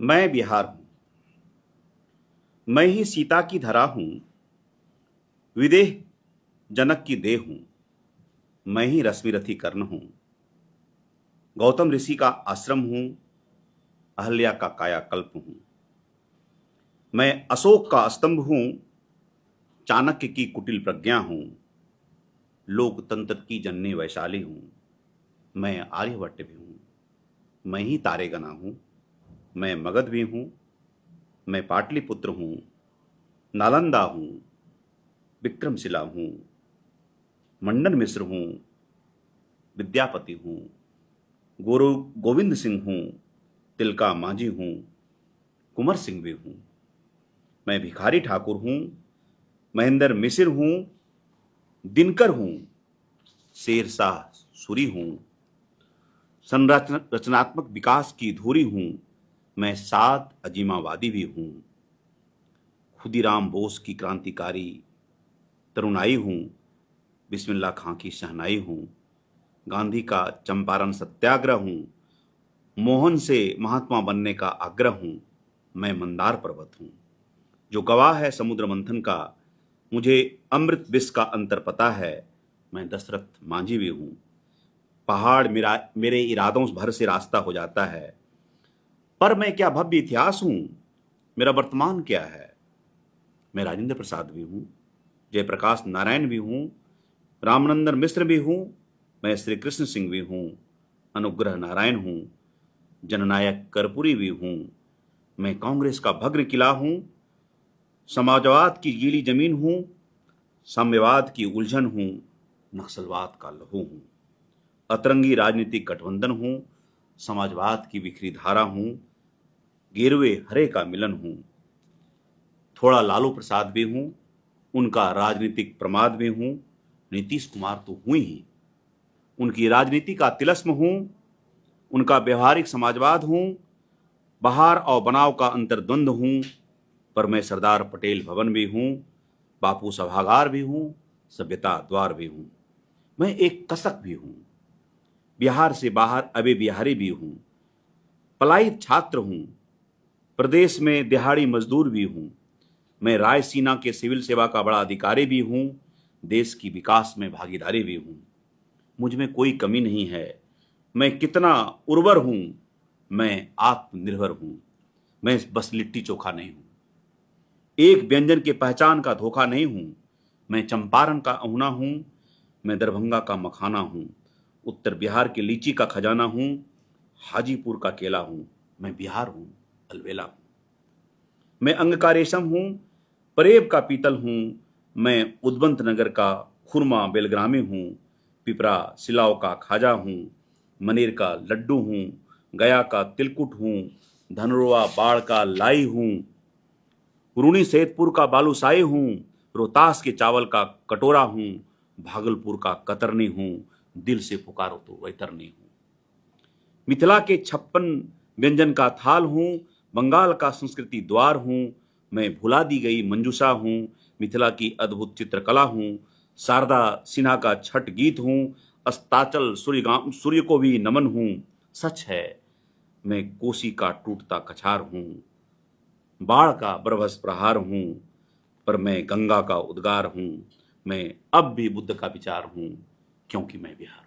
मैं बिहार हूँ। मैं ही सीता की धरा हूँ, विदेह जनक की देह हूँ। मैं ही रश्मिरथी कर्ण हूँ, गौतम ऋषि का आश्रम हूँ, अहल्या का कायाकल्प हूँ। मैं अशोक का स्तंभ हूँ, चाणक्य की कुटिल प्रज्ञा हूँ, लोकतंत्र की जननी वैशाली हूँ। मैं आर्यभट्ट भी हूँ, मैं ही तारेगना हूँ। मैं मगध भी हूँ, मैं पाटलिपुत्र हूँ, नालंदा हूँ, विक्रमशिला हूँ, मंडन मिश्र हूँ, विद्यापति हूँ, गुरु गोविंद सिंह हूँ, तिलका मांझी हूँ, कुंवर सिंह भी हूँ। मैं भिखारी ठाकुर हूँ, महेंद्र मिसिर हूँ, दिनकर हूँ, शेरशाह सूरी हूँ, रचनात्मक विकास की धुरी हूँ। मैं सात अजीमावादी भी हूँ, खुदीराम बोस की क्रांतिकारी तरुणाई हूँ, बिस्मिल्लाह खां की शहनाई हूँ, गांधी का चंपारण सत्याग्रह हूँ, मोहन से महात्मा बनने का आग्रह हूँ। मैं मंदार पर्वत हूँ, जो गवाह है समुद्र मंथन का। मुझे अमृत विष का अंतर पता है। मैं दशरथ मांझी भी हूँ, पहाड़ मेरे इरादों भर से रास्ता हो जाता है। पर मैं क्या भव्य इतिहास हूँ, मेरा वर्तमान क्या है। मैं राजेंद्र प्रसाद भी हूँ, जयप्रकाश नारायण भी हूँ, रामनंदन मिश्र भी हूँ, मैं श्री कृष्ण सिंह भी हूँ, अनुग्रह नारायण हूँ, जननायक कर्पूरी भी हूँ। मैं कांग्रेस का भग्न किला हूँ, समाजवाद की गीली जमीन हूँ, साम्यवाद की उलझन हूँ, नक्सलवाद का लहू हूँ, अतरंगी राजनीतिक गठबंधन हूँ, समाजवाद की बिखरी धारा हूँ, गेरुए हरे का मिलन हूँ। थोड़ा लालू प्रसाद भी हूँ, उनका राजनीतिक प्रमाद भी हूँ, नीतीश कुमार तो हुई ही, उनकी राजनीति का तिलस्म हूँ, उनका व्यवहारिक समाजवाद हूँ, बहार और बनाव का अंतर्द्वंद हूँ। पर मैं सरदार पटेल भवन भी हूँ, बापू सभागार भी हूँ, सभ्यता द्वार भी हूँ। मैं एक कसक भी हूँ, बिहार से बाहर अबे बिहारी भी हूँ, पलायित छात्र हूँ, प्रदेश में दिहाड़ी मजदूर भी हूँ। मैं रायसीना के सिविल सेवा का बड़ा अधिकारी भी हूँ, देश की विकास में भागीदारी भी हूँ। मुझ में कोई कमी नहीं है, मैं कितना उर्वर हूँ, मैं आत्मनिर्भर हूँ। मैं बस लिट्टी चोखा नहीं हूँ, एक व्यंजन के पहचान का धोखा नहीं हूँ। मैं चंपारण का अहुना हूँ, मैं दरभंगा का मखाना हूँ, उत्तर बिहार के लीची का खजाना हूँ, हाजीपुर का केला हूँ। मैं बिहार हूँ, अलवेला हूँ। मैं अंग का रेशम हूँ, परेब का पीतल हूँ, मैं उद्वंत नगर का खुरमा बेलग्रामी हूँ, पिपरा सिलाव का खाजा हूँ, मनेर का लड्डू हूँ, गया का तिलकुट हूँ, धनरुआ बाढ़ का लाई हूँ, रूनी सैदपुर का बालूशाही हूँ, रोहतास के चावल का कटोरा हूँ, भागलपुर का कतरनी हूँ, दिल से पुकारो तो वैतरनी हूँ। मिथिला के 56 व्यंजन का थाल हूँ, बंगाल का संस्कृति द्वार हूँ, मैं भुला दी गई मंजूषा हूँ, मिथिला की अद्भुत चित्रकला हूँ, शारदा सिन्हा का छठ गीत हूँ, अस्ताचल सूर्य को भी नमन हूँ। सच है, मैं कोसी का टूटता कछार हूँ, बाढ़ का बरभस प्रहार हूँ, पर मैं गंगा का उद्गार हूँ। मैं अब भी बुद्ध का विचार हूँ, क्योंकि मैं बिहार